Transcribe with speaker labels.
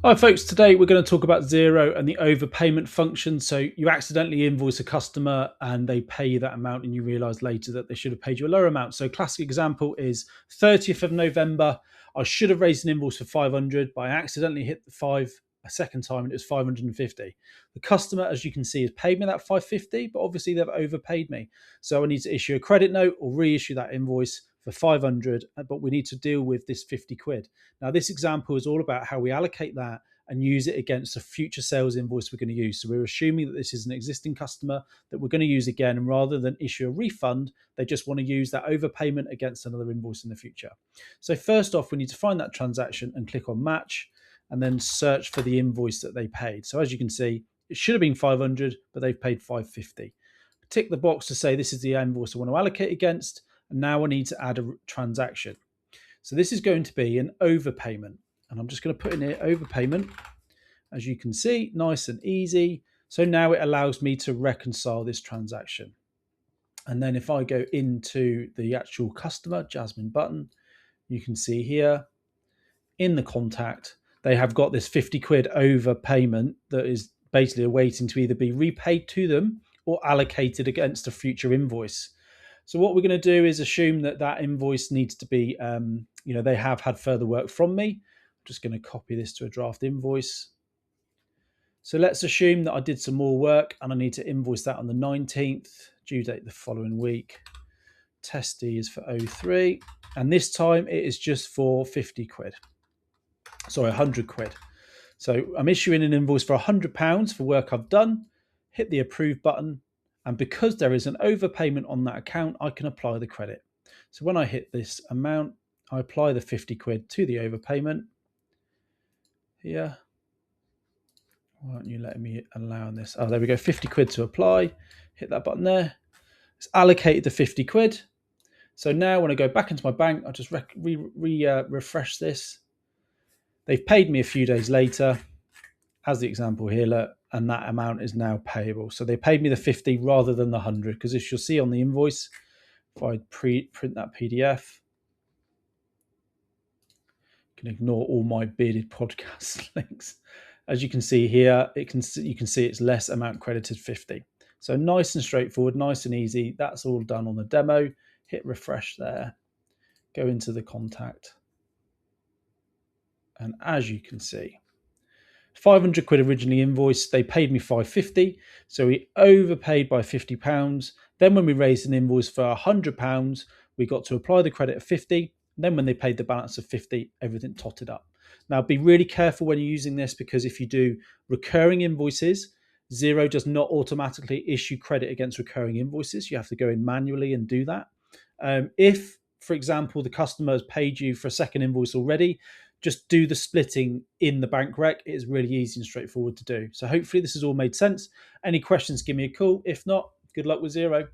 Speaker 1: Hi folks, today we're going to talk about Xero and the overpayment function. So you accidentally invoice a customer and they pay you that amount and you realize later that they should have paid you a lower amount. So classic example is 30th of November. I should have raised an invoice for 500, but I accidentally hit the 5 a second time and it was 550. The customer, as you can see, has paid me that 550, but obviously they've overpaid me. So I need to issue a credit note or reissue that invoice for 500, but we need to deal with this 50 quid. Now, this example is all about how we allocate that and use it against a future sales invoice we're going to use. So we're assuming that this is an existing customer that we're going to use again. And rather than issue a refund, they just want to use that overpayment against another invoice in the future. So first off, we need to find that transaction and click on match and then search for the invoice that they paid. So as you can see, it should have been 500, but they've paid 550. Tick the box to say this is the invoice I want to allocate against. And now I need to add a transaction. So this is going to be an overpayment. And I'm just going to put in here overpayment. As you can see, nice and easy. So now it allows me to reconcile this transaction. And then if I go into the actual customer, Jasmine button, you can see here in the contact, they have got this 50 quid overpayment that is basically awaiting to either be repaid to them or allocated against a future invoice. So what we're going to do is assume that that invoice needs to be, they have had further work from me. I'm just going to copy this to a draft invoice. So let's assume that I did some more work and I need to invoice that on the 19th, due date the following week. Testy is for 03. And this time it is just for 50 quid. Sorry, 100 quid. So I'm issuing an invoice for £100 for work I've done. Hit the approve button. And because there is an overpayment on that account, I can apply the credit. So when I hit this amount, I apply the 50 quid to the overpayment here. Why aren't you letting me allow this? Oh, there we go. 50 quid to apply. Hit that button there. It's allocated the 50 quid. So now when I go back into my bank, I'll just refresh this. They've paid me a few days later, as the example here, look, and that amount is now payable. So they paid me the 50 rather than the 100, because as you'll see on the invoice, if I print that PDF, you can ignore all my bearded podcast links. As you can see here, you can see it's less amount credited 50. So nice and straightforward, nice and easy. That's all done on the demo. Hit refresh there. Go into the contact. And as you can see, 500 quid originally invoiced. They paid me 550. So we overpaid by £50. Then when we raised an invoice for £100, we got to apply the credit of 50. Then when they paid the balance of 50, everything totted up. Now be really careful when you're using this, because if you do recurring invoices, Xero does not automatically issue credit against recurring invoices. You have to go in manually and do that. If, for example, the customer has paid you for a second invoice already, just do the splitting in the bank rec. It is really easy and straightforward to do. So hopefully this has all made sense. Any questions, give me a call. If not, good luck with Xero.